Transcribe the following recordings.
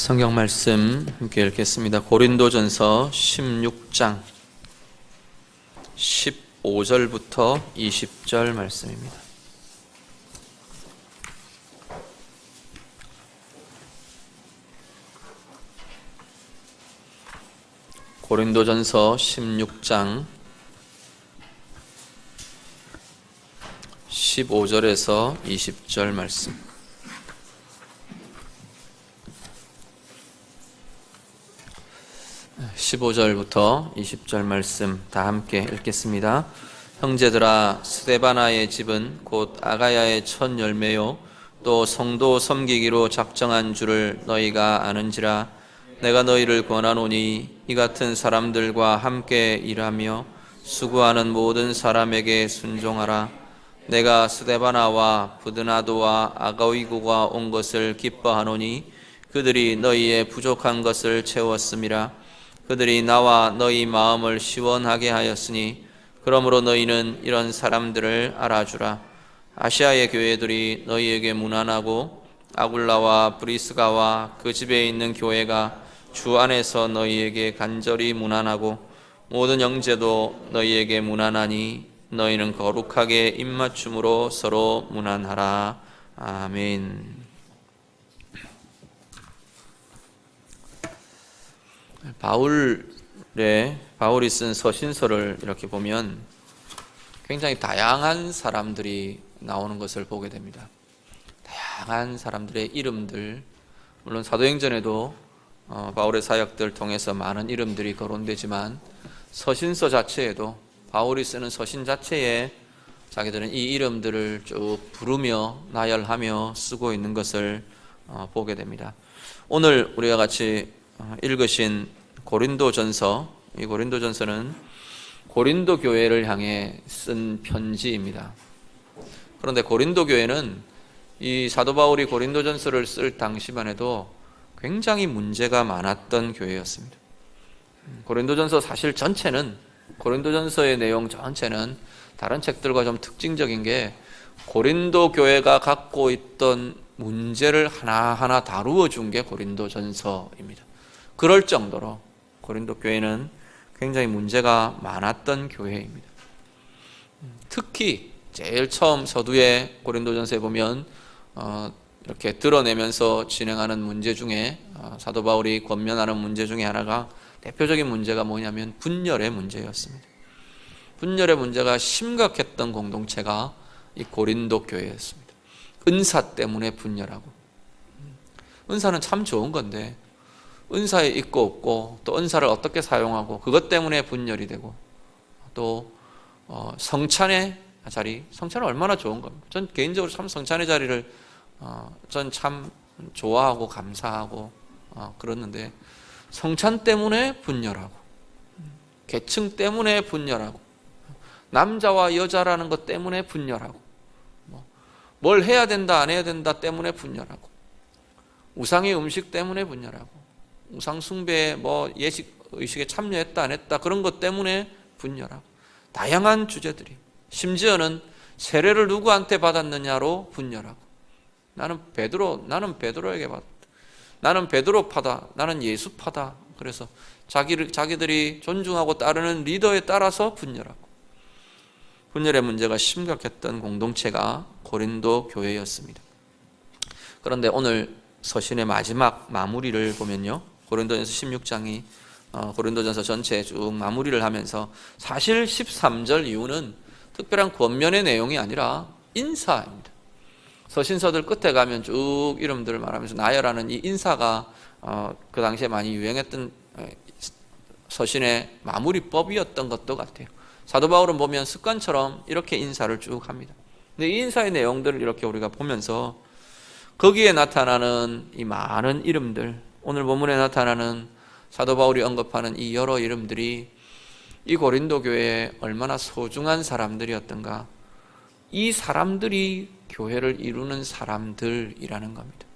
성경 말씀 함께 읽겠습니다. 고린도전서 16장 15절부터 20절 말씀입니다. 고린도전서 16장 15절에서 20절 말씀. 15절부터 20절 말씀 다 함께 읽겠습니다. 형제들아, 스데바나의 집은 곧 아가야의 첫 열매요 또 성도 섬기기로 작정한 줄을 너희가 아는지라. 내가 너희를 권하노니 이 같은 사람들과 함께 일하며 수고하는 모든 사람에게 순종하라. 내가 스데바나와 부드나도와 아가이고가 온 것을 기뻐하노니 그들이 너희의 부족한 것을 채웠음이라. 그들이 나와 너희 마음을 시원하게 하였으니 그러므로 너희는 이런 사람들을 알아주라. 아시아의 교회들이 너희에게 문안하고 아굴라와 브리스가와 그 집에 있는 교회가 주 안에서 너희에게 간절히 문안하고 모든 형제도 너희에게 문안하니 너희는 거룩하게 입맞춤으로 서로 문안하라. 아멘. 바울이 쓴 서신서를 이렇게 보면 굉장히 다양한 사람들이 나오는 것을 보게 됩니다. 다양한 사람들의 이름들, 물론 사도행전에도 바울의 사역들 통해서 많은 이름들이 거론되지만 서신서 자체에도 바울이 쓰는 서신 자체에 자기들은 이 이름들을 쭉 부르며 나열하며 쓰고 있는 것을 보게 됩니다. 오늘 우리가 같이 읽으신 고린도전서, 이 고린도전서는 고린도 교회를 향해 쓴 편지입니다. 그런데 고린도 교회는 이 사도 바울이 고린도전서를 쓸 당시만 해도 굉장히 문제가 많았던 교회였습니다. 고린도전서 사실 전체는, 고린도전서의 내용 전체는 다른 책들과 좀 특징적인 게 고린도 교회가 갖고 있던 문제를 하나하나 다루어 준 게 고린도전서입니다. 그럴 정도로 고린도 교회는 굉장히 문제가 많았던 교회입니다. 특히 제일 처음 서두에 고린도전서에 보면 이렇게 드러내면서 진행하는 문제 중에 사도 바울이 권면하는 문제 중에 하나가, 대표적인 문제가 뭐냐면 분열의 문제였습니다. 분열의 문제가 심각했던 공동체가 이 고린도 교회였습니다. 은사 때문에 분열하고, 은사는 참 좋은 건데 은사에 있고 없고 또 은사를 어떻게 사용하고 그것 때문에 분열이 되고, 또 성찬의 자리, 성찬은 얼마나 좋은 겁니다. 전 개인적으로 참 성찬의 자리를 전 참 좋아하고 감사하고 그렇는데 성찬 때문에 분열하고, 계층 때문에 분열하고, 남자와 여자라는 것 때문에 분열하고, 뭘 해야 된다 안 해야 된다 때문에 분열하고, 우상의 음식 때문에 분열하고, 우상 숭배에 예식 의식에 참여했다 안 했다 그런 것 때문에 분열하고, 다양한 주제들이, 심지어는 세례를 누구한테 받았느냐로 분열하고, 나는 베드로에게 받았다, 나는 베드로파다, 나는 예수파다. 그래서 자기들이 존중하고 따르는 리더에 따라서 분열하고, 분열의 문제가 심각했던 공동체가 고린도 교회였습니다. 그런데 오늘 서신의 마지막 마무리를 보면요, 고린도전서 16장이 고린도전서 전체에 쭉 마무리를 하면서 사실 13절 이후는 특별한 권면의 내용이 아니라 인사입니다. 서신서들 끝에 가면 쭉 이름들을 말하면서 나열하는 이 인사가 그 당시에 많이 유행했던 서신의 마무리법이었던 것도 같아요. 사도 바울은 보면 습관처럼 이렇게 인사를 쭉 합니다. 근데 이 인사의 내용들을 이렇게 우리가 보면서 거기에 나타나는 이 많은 이름들, 오늘 본문에 나타나는 사도 바울이 언급하는 이 여러 이름들이 이 고린도 교회에 얼마나 소중한 사람들이었던가, 이 사람들이 교회를 이루는 사람들이라는 겁니다.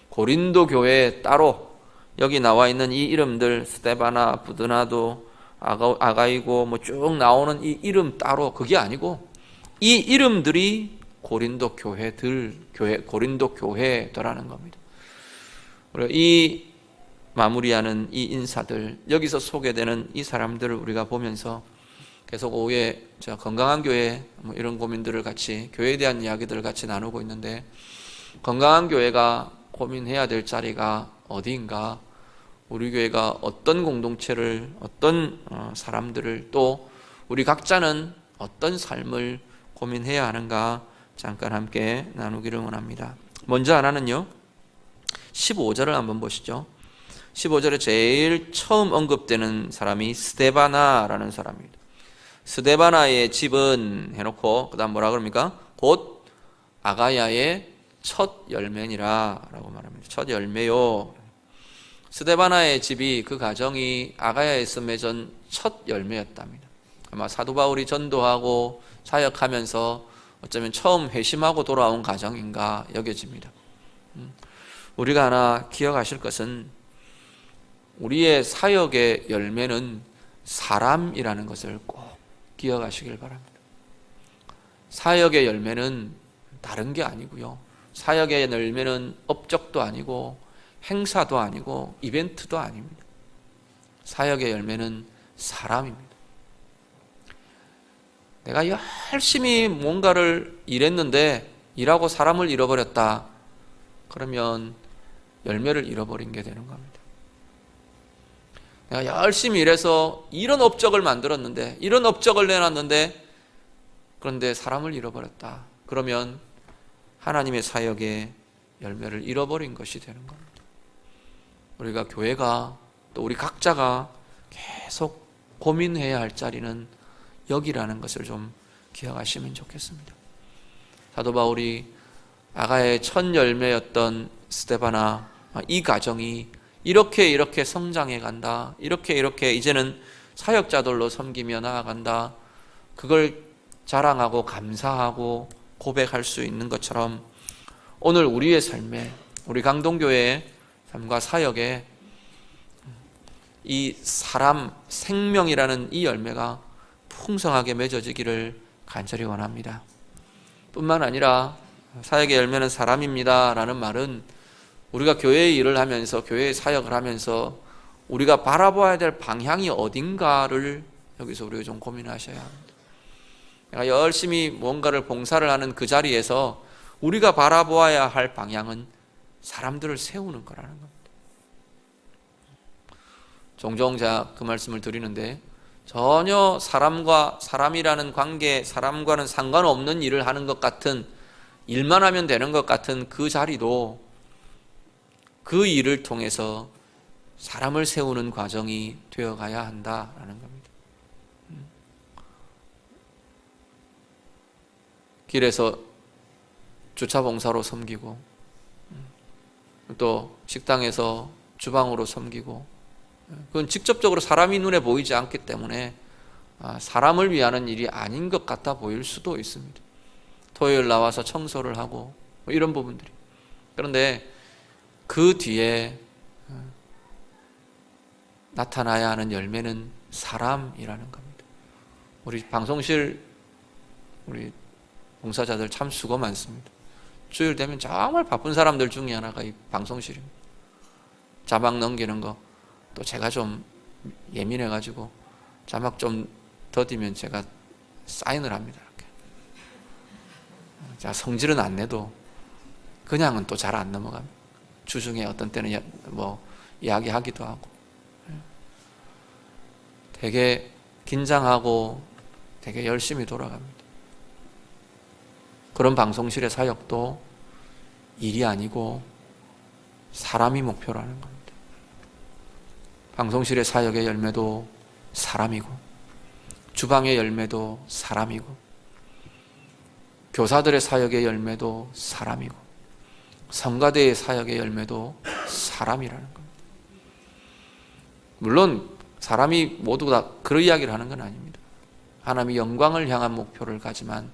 고린도 교회에 따로 여기 나와 있는 이 이름들, 스데바나, 부드나도, 아가이고 쭉 나오는 이 이름 따로, 그게 아니고 이 이름들이 고린도 교회더라는 겁니다. 이 마무리하는 이 인사들, 여기서 소개되는 이 사람들을 우리가 보면서 계속 오후에 건강한 교회 이런 고민들을 같이, 교회에 대한 이야기들을 같이 나누고 있는데, 건강한 교회가 고민해야 될 자리가 어디인가, 우리 교회가 어떤 공동체를, 어떤 사람들을, 또 우리 각자는 어떤 삶을 고민해야 하는가 잠깐 함께 나누기를 원합니다. 먼저 하나는요, 15절을 한번 보시죠. 15절에 제일 처음 언급되는 사람이 스데바나라는 사람입니다. 스데바나의 집은 해놓고 그 다음 뭐라 그럽니까? 곧 아가야의 첫 열매니라 라고 말합니다. 첫 열매요. 스데바나의 집이, 그 가정이 아가야에서 맺은 첫 열매였답니다. 아마 사도 바울이 전도하고 사역하면서 어쩌면 처음 회심하고 돌아온 가정인가 여겨집니다. 우리가 하나 기억하실 것은, 우리의 사역의 열매는 사람이라는 것을 꼭 기억하시길 바랍니다. 사역의 열매는 다른 게 아니고요, 사역의 열매는 업적도 아니고 행사도 아니고 이벤트도 아닙니다. 사역의 열매는 사람입니다. 내가 열심히 뭔가를 일했는데 일하고 사람을 잃어버렸다, 그러면 열매를 잃어버린 게 되는 겁니다. 내가 열심히 일해서 이런 업적을 만들었는데, 이런 업적을 내놨는데, 그런데 사람을 잃어버렸다, 그러면 하나님의 사역의 열매를 잃어버린 것이 되는 겁니다. 우리가, 교회가, 또 우리 각자가 계속 고민해야 할 자리는 여기라는 것을 좀 기억하시면 좋겠습니다. 사도 바울이 아가야의 첫 열매였던 스데바나, 이 가정이 이렇게 성장해 간다, 이렇게 이제는 사역자들로 섬기며 나아간다, 그걸 자랑하고 감사하고 고백할 수 있는 것처럼, 오늘 우리의 삶에, 우리 강동교회의 삶과 사역에 이 사람, 생명이라는 이 열매가 풍성하게 맺어지기를 간절히 원합니다. 뿐만 아니라 사역의 열매는 사람입니다 라는 말은, 우리가 교회의 일을 하면서, 교회의 사역을 하면서 우리가 바라봐야 될 방향이 어딘가를 여기서 우리가 좀 고민하셔야 합니다. 내가 열심히 뭔가를 봉사를 하는 그 자리에서 우리가 바라보아야 할 방향은 사람들을 세우는 거라는 겁니다. 종종 제가 그 말씀을 드리는데, 전혀 사람이라는 관계, 사람과는 상관없는 일을 하는 것 같은, 일만 하면 되는 것 같은 그 자리도 그 일을 통해서 사람을 세우는 과정이 되어가야 한다라는 겁니다. 길에서 주차 봉사로 섬기고, 또 식당에서 주방으로 섬기고, 그건 직접적으로 사람이 눈에 보이지 않기 때문에 사람을 위하는 일이 아닌 것 같아 보일 수도 있습니다. 토요일 나와서 청소를 하고 이런 부분들이. 그런데 그 뒤에 나타나야 하는 열매는 사람이라는 겁니다. 우리 방송실 우리 봉사자들 참 수고 많습니다. 주일 되면 정말 바쁜 사람들 중에 하나가 이 방송실입니다. 자막 넘기는 거, 또 제가 좀 예민해가지고 자막 좀 더디면 제가 사인을 합니다. 이렇게. 제가 성질은 안 내도 그냥은 또 잘 안 넘어갑니다. 주중에 어떤 때는 뭐 이야기하기도 하고, 되게 긴장하고 되게 열심히 돌아갑니다. 그런 방송실의 사역도 일이 아니고 사람이 목표라는 겁니다. 방송실의 사역의 열매도 사람이고, 주방의 열매도 사람이고, 교사들의 사역의 열매도 사람이고, 성가대의 사역의 열매도 사람이라는 겁니다. 물론 사람이 모두 다 그런 이야기를 하는 건 아닙니다. 하나님이 영광을 향한 목표를 가지만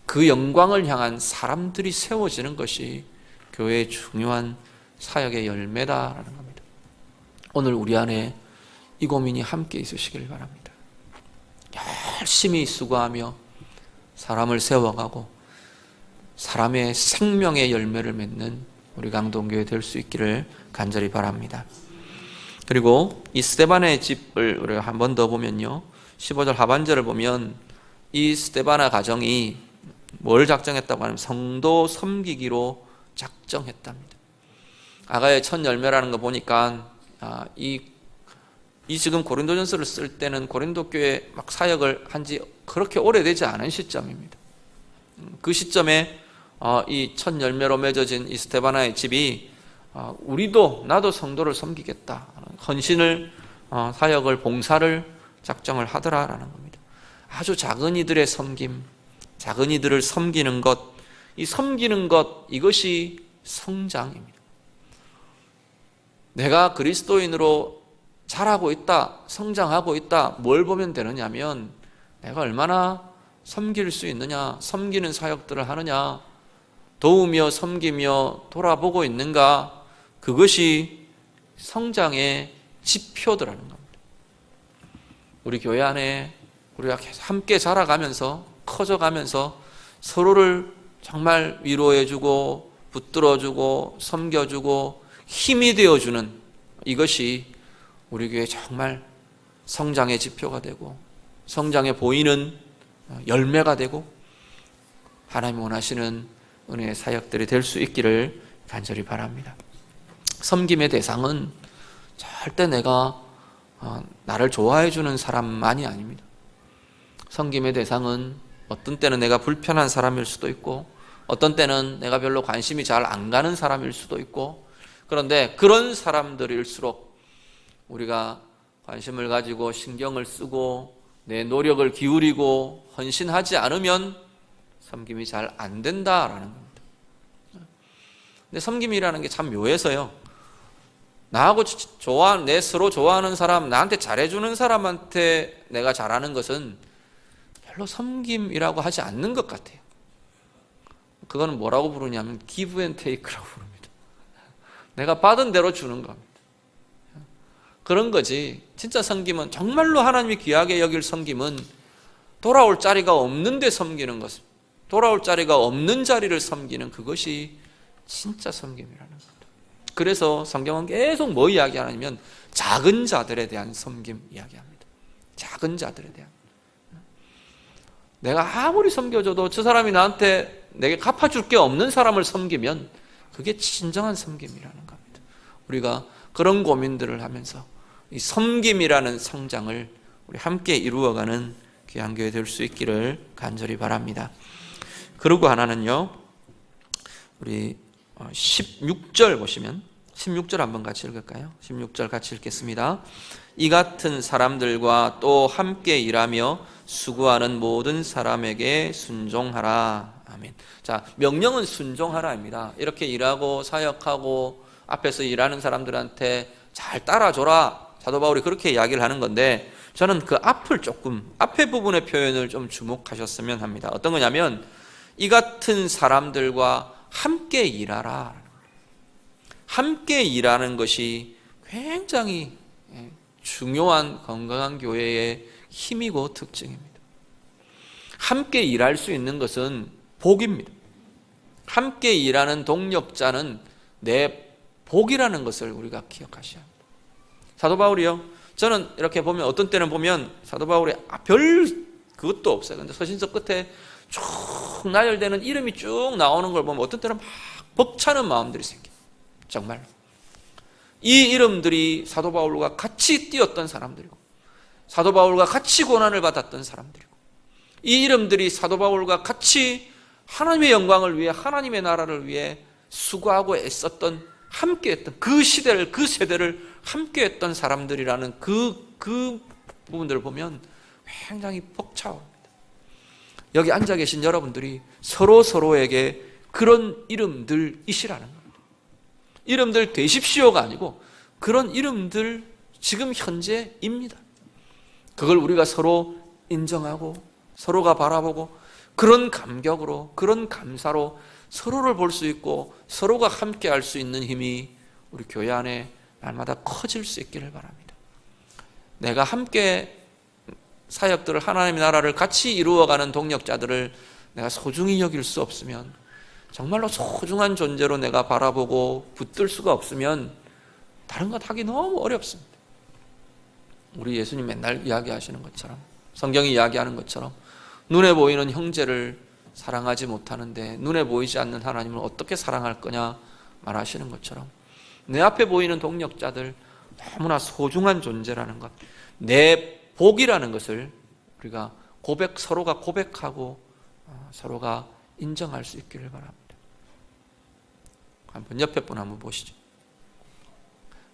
그 영광을 향한 사람들이 세워지는 것이 교회의 중요한 사역의 열매다라는 겁니다. 오늘 우리 안에 이 고민이 함께 있으시길 바랍니다. 열심히 수고하며 사람을 세워가고 사람의 생명의 열매를 맺는 우리 강동교회 될 수 있기를 간절히 바랍니다. 그리고 이 스데반의 집을 우리가 한 번 더 보면요, 15절 하반절을 보면 이 스데바나 가정이 뭘 작정했다고 하면 성도 섬기기로 작정했답니다. 아가의 첫 열매라는 거 보니까 이 지금 고린도전서를 쓸 때는 고린도 교회 막 사역을 한 지 그렇게 오래되지 않은 시점입니다. 그 시점에 이 첫 열매로 맺어진 이 스데바나의 집이 우리도 나도 성도를 섬기겠다, 헌신을 사역을 봉사를 작정을 하더라라는 겁니다. 아주 작은 이들의 섬김, 작은 이들을 섬기는 것, 이 섬기는 것, 이것이 성장입니다. 내가 그리스도인으로 자라고 있다, 성장하고 있다, 뭘 보면 되느냐면 내가 얼마나 섬길 수 있느냐, 섬기는 사역들을 하느냐, 도우며 섬기며 돌아보고 있는가, 그것이 성장의 지표더라는 겁니다. 우리 교회 안에 우리가 함께 자라가면서 커져가면서 서로를 정말 위로해주고 붙들어주고 섬겨주고 힘이 되어주는 이것이 우리 교회 정말 성장의 지표가 되고 성장에 보이는 열매가 되고 하나님 원하시는 은혜의 사역들이 될 수 있기를 간절히 바랍니다. 섬김의 대상은 절대 내가 나를 좋아해 주는 사람만이 아닙니다. 섬김의 대상은 어떤 때는 내가 불편한 사람일 수도 있고 어떤 때는 내가 별로 관심이 잘 안 가는 사람일 수도 있고, 그런데 그런 사람들일수록 우리가 관심을 가지고 신경을 쓰고 내 노력을 기울이고 헌신하지 않으면 섬김이 잘 안 된다라는 겁니다. 근데 섬김이라는 게 참 묘해서요, 나하고 내 서로 좋아하는 사람, 나한테 잘해주는 사람한테 내가 잘하는 것은 별로 섬김이라고 하지 않는 것 같아요. 그거는 뭐라고 부르냐면 give and take라고 부릅니다. 내가 받은 대로 주는 겁니다. 그런 거지. 진짜 섬김은, 정말로 하나님이 귀하게 여길 섬김은 돌아올 자리가 없는데 섬기는 것을, 돌아올 자리가 없는 자리를 섬기는 그것이 진짜 섬김이라는 겁니다. 그래서 성경은 계속 뭐 이야기하냐면 작은 자들에 대한 섬김 이야기합니다. 작은 자들에 대한. 내가 아무리 섬겨줘도 저 사람이 나한테 내게 갚아줄 게 없는 사람을 섬기면 그게 진정한 섬김이라는 겁니다. 우리가 그런 고민들을 하면서 이 섬김이라는 성장을 우리 함께 이루어가는 귀한 교회 될 수 있기를 간절히 바랍니다. 그리고 하나는요, 우리 16절 보시면 16절 한번 같이 읽을까요? 16절 같이 읽겠습니다. 이 같은 사람들과 또 함께 일하며 수고하는 모든 사람에게 순종하라. 아멘. 자, 명령은 순종하라입니다. 이렇게 일하고 사역하고 앞에서 일하는 사람들한테 잘 따라줘라. 사도 바울이 그렇게 이야기를 하는 건데, 저는 그 앞을 조금, 앞에 부분의 표현을 좀 주목하셨으면 합니다. 어떤 거냐면 이 같은 사람들과 함께 일하라. 함께 일하는 것이 굉장히 중요한 건강한 교회의 힘이고 특징입니다. 함께 일할 수 있는 것은 복입니다. 함께 일하는 동력자는 내 복이라는 것을 우리가 기억하셔야 합니다. 사도 바울이요, 저는 이렇게 보면 어떤 때는 보면 사도 바울이 별 그것도 없어요. 근데 서신서 끝에 쭉 나열되는 이름이 쭉 나오는 걸 보면 어떤 때는 막 벅차는 마음들이 생겨요. 정말 이 이름들이 사도 바울과 같이 뛰었던 사람들이고 사도 바울과 같이 고난을 받았던 사람들이고, 이 이름들이 사도 바울과 같이 하나님의 영광을 위해, 하나님의 나라를 위해 수고하고 애썼던, 함께했던 그 시대를, 그 세대를 함께했던 사람들이라는 그 부분들을 보면 굉장히 벅차옵니다. 여기 앉아 계신 여러분들이 서로에게 그런 이름들이시라는 겁니다. 이름들 되십시오가 아니고 그런 이름들 지금 현재입니다. 그걸 우리가 서로 인정하고 서로가 바라보고 그런 감격으로, 그런 감사로 서로를 볼 수 있고 서로가 함께 할 수 있는 힘이 우리 교회 안에 날마다 커질 수 있기를 바랍니다. 내가 함께 사역들을, 하나님의 나라를 같이 이루어가는 동력자들을 내가 소중히 여길 수 없으면, 정말로 소중한 존재로 내가 바라보고 붙들 수가 없으면 다른 것 하기 너무 어렵습니다. 우리 예수님 맨날 이야기하시는 것처럼, 성경이 이야기하는 것처럼 눈에 보이는 형제를 사랑하지 못하는데 눈에 보이지 않는 하나님을 어떻게 사랑할 거냐 말하시는 것처럼, 내 앞에 보이는 동력자들 너무나 소중한 존재라는 것, 내 복이라는 것을 우리가 서로가 고백하고 서로가 인정할 수 있기를 바랍니다. 한번 옆에 분 한번 보시죠.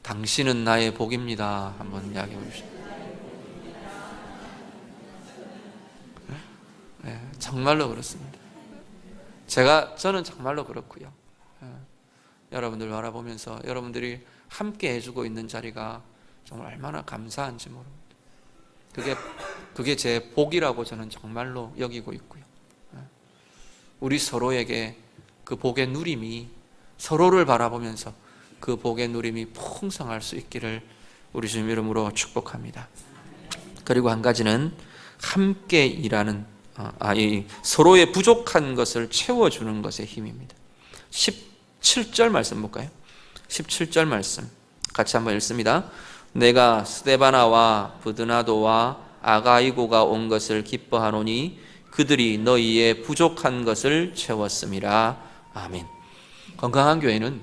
당신은 나의 복입니다. 한번 이야기해 보십시오. 네, 정말로 그렇습니다. 저는 정말로 그렇고요. 여러분들 바라보면서 여러분들이 함께 해주고 있는 자리가 정말 얼마나 감사한지 모릅니다. 그게 제 복이라고 저는 정말로 여기고 있고요. 우리 서로에게 그 복의 누림이, 서로를 바라보면서 그 복의 누림이 풍성할 수 있기를 우리 주님 이름으로 축복합니다. 그리고 한 가지는 함께 일하는, 서로의 부족한 것을 채워주는 것의 힘입니다. 17절 말씀 볼까요? 17절 말씀 같이 한번 읽습니다. 내가 스데바나와 브드나도와 아가이고가 온 것을 기뻐하노니 그들이 너희의 부족한 것을 채웠음이라. 아멘. 건강한 교회는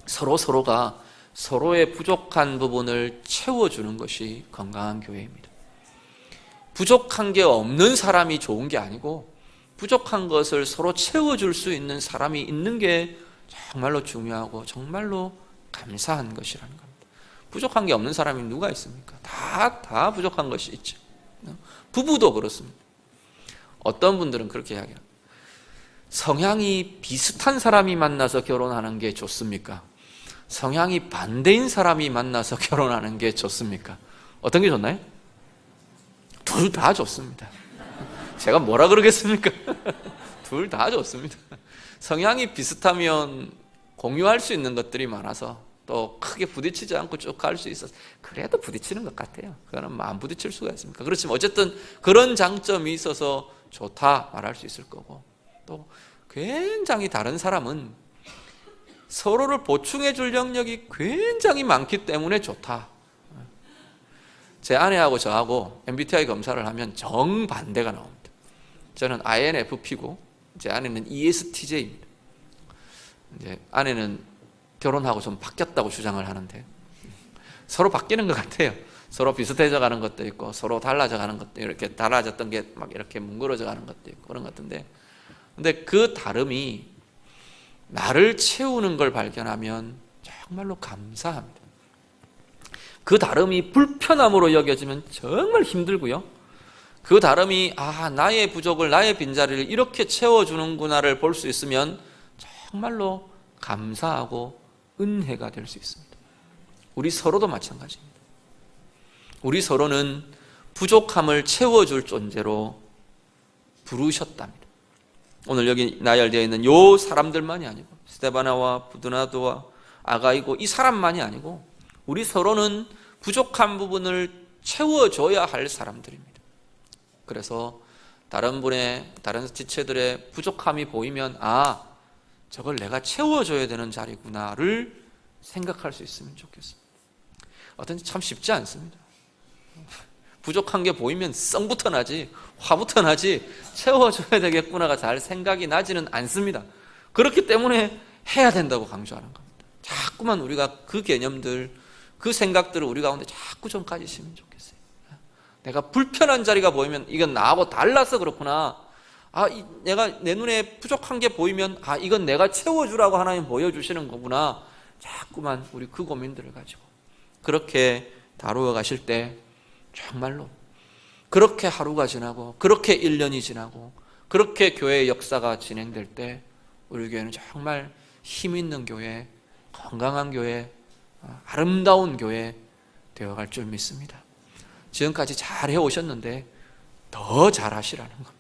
서로가 서로의 부족한 부분을 채워주는 것이 건강한 교회입니다. 부족한 게 없는 사람이 좋은 게 아니고 부족한 것을 서로 채워줄 수 있는 사람이 있는 게 정말로 중요하고 정말로 감사한 것이라는 겁니다. 부족한 게 없는 사람이 누가 있습니까? 다 부족한 것이 있죠. 부부도 그렇습니다. 어떤 분들은 그렇게 이야기합니다. 성향이 비슷한 사람이 만나서 결혼하는 게 좋습니까? 성향이 반대인 사람이 만나서 결혼하는 게 좋습니까? 어떤 게 좋나요? 둘 다 좋습니다. 제가 뭐라 그러겠습니까? 둘 다 좋습니다. 성향이 비슷하면 공유할 수 있는 것들이 많아서 또 크게 부딪히지 않고 쭉 갈 수 있어서 그래도 부딪히는 것 같아요. 그거는 안 부딪힐 수가 있습니까? 그렇지만 어쨌든 그런 장점이 있어서 좋다 말할 수 있을 거고, 또 굉장히 다른 사람은 서로를 보충해 줄 영역이 굉장히 많기 때문에 좋다. 제 아내하고 저하고 MBTI 검사를 하면 정반대가 나옵니다. 저는 INFP고 제 아내는 ESTJ입니다. 이제 아내는 결혼하고 좀 바뀌었다고 주장을 하는데 서로 바뀌는 것 같아요. 서로 비슷해져 가는 것도 있고 서로 달라져 가는 것도, 이렇게 달라졌던 게 막 이렇게 뭉그러져 가는 것도 있고 그런 것 같은데, 근데 그 다름이 나를 채우는 걸 발견하면 정말로 감사합니다. 그 다름이 불편함으로 여겨지면 정말 힘들고요. 그 다름이 나의 부족을, 나의 빈자리를 이렇게 채워주는구나를 볼 수 있으면 정말로 감사하고 은혜가 될 수 있습니다. 우리 서로도 마찬가지입니다. 우리 서로는 부족함을 채워줄 존재로 부르셨답니다. 오늘 여기 나열되어 있는 요 사람들만이 아니고 스데바나와 브드나도와 아가이고 이 사람만이 아니고 우리 서로는 부족한 부분을 채워줘야 할 사람들입니다. 그래서 다른 지체들의 부족함이 보이면 저걸 내가 채워줘야 되는 자리구나를 생각할 수 있으면 좋겠습니다. 어떤지 참 쉽지 않습니다. 부족한 게 보이면 썽부터 나지, 화부터 나지, 채워줘야 되겠구나가 잘 생각이 나지는 않습니다. 그렇기 때문에 해야 된다고 강조하는 겁니다. 자꾸만 우리가 그 개념들, 그 생각들을 우리 가운데 자꾸 좀 가지시면 좋겠어요. 내가 불편한 자리가 보이면 이건 나하고 달라서 그렇구나. 내가 내 눈에 부족한 게 보이면 이건 내가 채워주라고 하나님 보여주시는 거구나. 자꾸만 우리 그 고민들을 가지고 그렇게 다루어 가실 때 정말로 그렇게 하루가 지나고 그렇게 1년이 지나고 그렇게 교회의 역사가 진행될 때 우리 교회는 정말 힘 있는 교회, 건강한 교회, 아름다운 교회 되어갈 줄 믿습니다. 지금까지 잘 해오셨는데 더 잘하시라는 겁니다.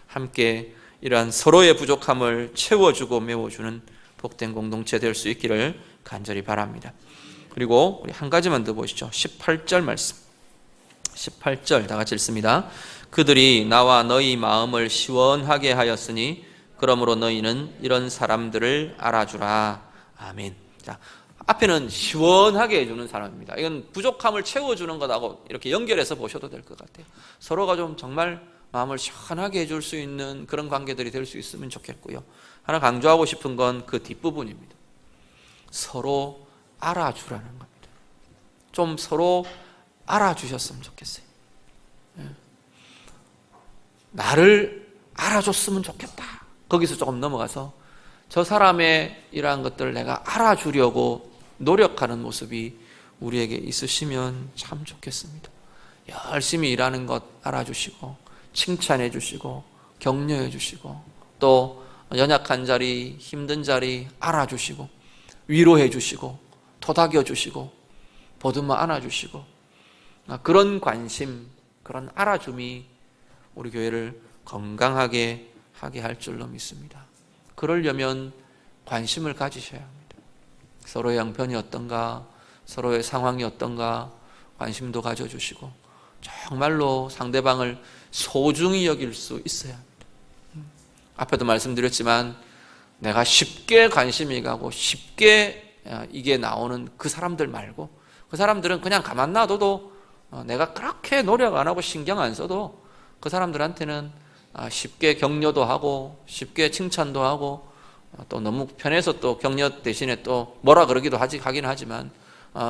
함께 이러한 서로의 부족함을 채워주고 메워주는 복된 공동체 될 수 있기를 간절히 바랍니다. 그리고 우리 한 가지만 더 보시죠. 18절 말씀. 18절 다 같이 읽습니다. 그들이 나와 너희 마음을 시원하게 하였으니 그러므로 너희는 이런 사람들을 알아주라. 아멘. 자, 앞에는 시원하게 해주는 사람입니다. 이건 부족함을 채워주는 것하고 이렇게 연결해서 보셔도 될 것 같아요. 서로가 좀 정말 마음을 시원하게 해줄 수 있는 그런 관계들이 될 수 있으면 좋겠고요. 하나 강조하고 싶은 건 그 뒷부분입니다. 서로 알아주라는 겁니다. 좀 서로 알아주셨으면 좋겠어요. 나를 알아줬으면 좋겠다. 거기서 조금 넘어가서 저 사람의 이러한 것들을 내가 알아주려고 노력하는 모습이 우리에게 있으시면 참 좋겠습니다. 열심히 일하는 것 알아주시고 칭찬해 주시고 격려해 주시고 또 연약한 자리, 힘든 자리 알아주시고 위로해 주시고 토닥여 주시고 보듬어 안아주시고 그런 관심, 그런 알아줌이 우리 교회를 건강하게 하게 할 줄로 믿습니다. 그러려면 관심을 가지셔야 합니다. 서로의 양편이 어떤가, 서로의 상황이 어떤가 관심도 가져주시고 정말로 상대방을 소중히 여길 수 있어야 합니다. 앞에도 말씀드렸지만 내가 쉽게 관심이 가고 쉽게 이게 나오는 그 사람들 말고 그 사람들은 그냥 가만 놔둬도 내가 그렇게 노력 안 하고 신경 안 써도 그 사람들한테는 쉽게 격려도 하고 쉽게 칭찬도 하고 또 너무 편해서 또 격려 대신에 또 뭐라 그러기도 하긴 하지만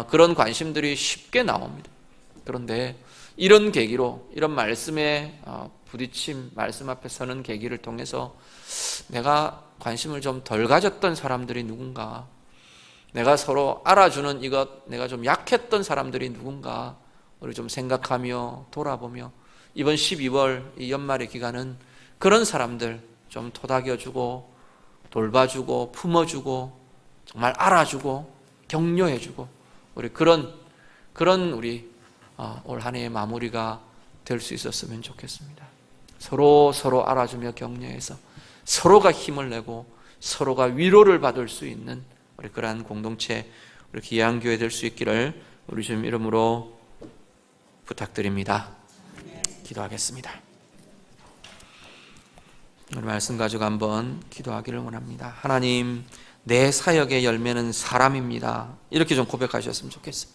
그런 관심들이 쉽게 나옵니다. 그런데 이런 계기로 이런 말씀에 부딪힘, 말씀 앞에 서는 계기를 통해서 내가 관심을 좀 덜 가졌던 사람들이 누군가, 내가 서로 알아주는 이것, 내가 좀 약했던 사람들이 누군가 우리 좀 생각하며 돌아보며 이번 12월 이 연말의 기간은 그런 사람들 좀 토닥여주고 돌봐주고 품어주고 정말 알아주고 격려해주고 우리 그런 우리 올 한 해의 마무리가 될 수 있었으면 좋겠습니다. 서로 알아주며 격려해서 서로가 힘을 내고 서로가 위로를 받을 수 있는 우리 그러한 공동체, 우리 귀한 교회 될 수 있기를 우리 주님 이름으로 부탁드립니다. 기도하겠습니다. 오늘 말씀 가지고 한번 기도하기를 원합니다. 하나님, 내 사역의 열매는 사람입니다. 이렇게 좀 고백하셨으면 좋겠어요.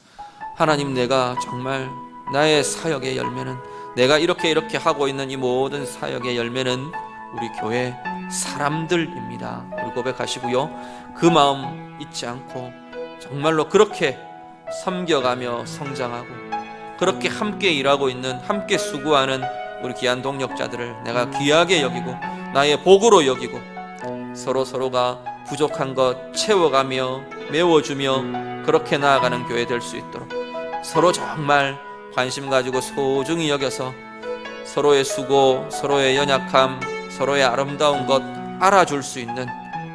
하나님, 내가 정말 나의 사역의 열매는, 내가 이렇게 하고 있는 이 모든 사역의 열매는 우리 교회 사람들입니다. 우리 고백하시고요. 그 마음 잊지 않고 정말로 그렇게 섬겨가며 성장하고 그렇게 함께 일하고 있는, 함께 수고하는 우리 귀한 동력자들을 내가 귀하게 여기고 나의 복으로 여기고 서로가 부족한 것 채워가며 메워주며 그렇게 나아가는 교회 될 수 있도록 서로 정말 관심 가지고 소중히 여겨서 서로의 수고, 서로의 연약함, 서로의 아름다운 것 알아줄 수 있는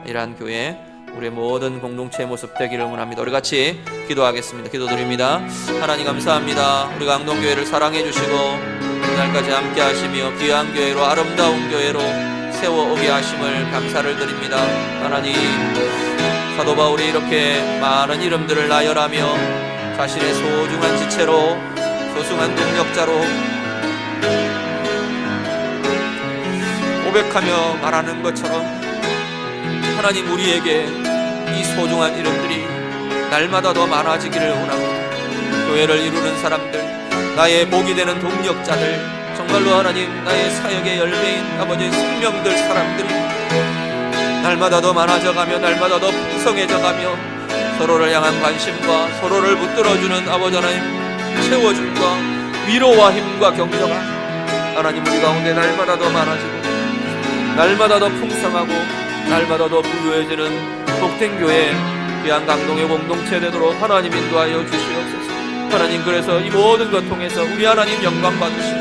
이러한 교회, 우리의 모든 공동체의 모습 되기를 원합니다. 우리 같이 기도하겠습니다. 기도드립니다. 하나님 감사합니다. 우리가 강동교회를 사랑해 주시고 오늘까지 함께 하시며 귀한 교회로, 아름다운 교회로 세워오게 하심을 감사를 드립니다. 하나님, 사도 바울이 이렇게 많은 이름들을 나열하며 자신의 소중한 지체로, 소중한 동력자로 고백하며 말하는 것처럼 하나님, 우리에게 이 소중한 이름들이 날마다 더 많아지기를 원합니다. 교회를 이루는 사람들, 나의 복이 되는 동력자들, 정말로 하나님, 나의 사역의 열매인 아버지의 생명들, 사람들이 날마다 더 많아져가며 날마다 더 풍성해져가며 서로를 향한 관심과 서로를 붙들어주는 아버지 하나님 채워줌과 위로와 힘과 격려가 하나님 우리 가운데 날마다 더 많아지고 날마다 더 풍성하고 날마다 더 부유해지는 복된 교회, 귀한 강동의 공동체 되도록 하나님 인도하여 주시옵소서. 하나님, 그래서 이 모든 것 통해서 우리 하나님 영광 받으시고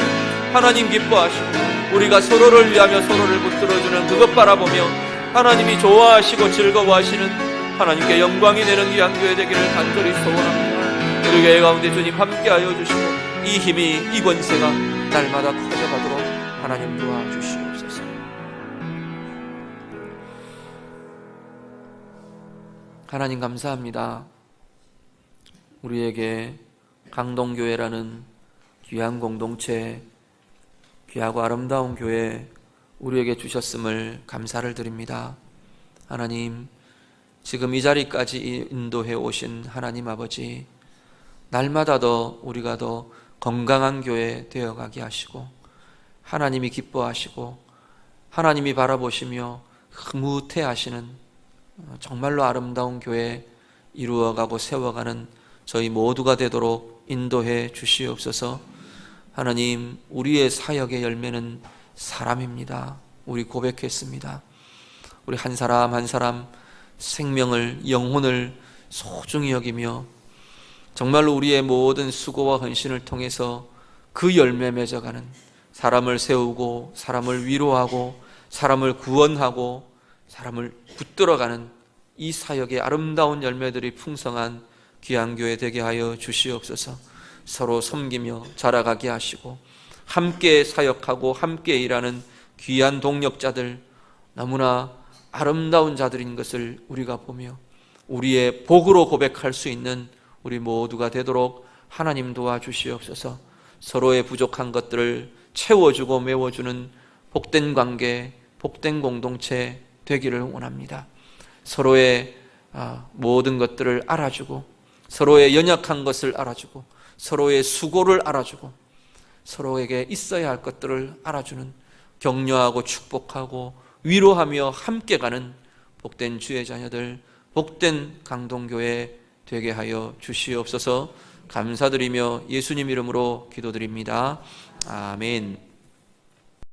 하나님 기뻐하시고 우리가 서로를 위하며 서로를 붙들어주는 그것 바라보며 하나님이 좋아하시고 즐거워하시는 하나님께 영광이 되는 귀한 교회 되기를 간절히 소원합니다. 우리 교회 가운데 주님 함께하여 주시고 이 힘이, 이 권세가 날마다 커져가도록 하나님 도와주시옵소서. 하나님 감사합니다. 우리에게 강동교회라는 귀한 공동체, 귀하고 아름다운 교회 우리에게 주셨음을 감사를 드립니다. 하나님, 지금 이 자리까지 인도해 오신 하나님 아버지, 날마다 더 우리가 더 건강한 교회 되어가게 하시고 하나님이 기뻐하시고 하나님이 바라보시며 흐뭇해하시는 정말로 아름다운 교회 이루어가고 세워가는 저희 모두가 되도록 인도해 주시옵소서. 하나님, 우리의 사역의 열매는 사람입니다. 우리 고백했습니다. 우리 한 사람 한 사람 생명을, 영혼을 소중히 여기며 정말로 우리의 모든 수고와 헌신을 통해서 그 열매 맺어가는, 사람을 세우고 사람을 위로하고 사람을 구원하고 사람을 붙들어가는 이 사역의 아름다운 열매들이 풍성한 귀한 교회 되게 하여 주시옵소서. 서로 섬기며 자라가게 하시고 함께 사역하고 함께 일하는 귀한 동력자들, 너무나 아름다운 자들인 것을 우리가 보며 우리의 복으로 고백할 수 있는 우리 모두가 되도록 하나님 도와주시옵소서. 서로의 부족한 것들을 채워주고 메워주는 복된 관계, 복된 공동체 되기를 원합니다. 서로의 모든 것들을 알아주고 서로의 연약한 것을 알아주고 서로의 수고를 알아주고 서로에게 있어야 할 것들을 알아주는, 격려하고 축복하고 위로하며 함께 가는 복된 주의 자녀들, 복된 강동교회 되게 하여 주시옵소서. 감사드리며 예수님 이름으로 기도드립니다. 아멘.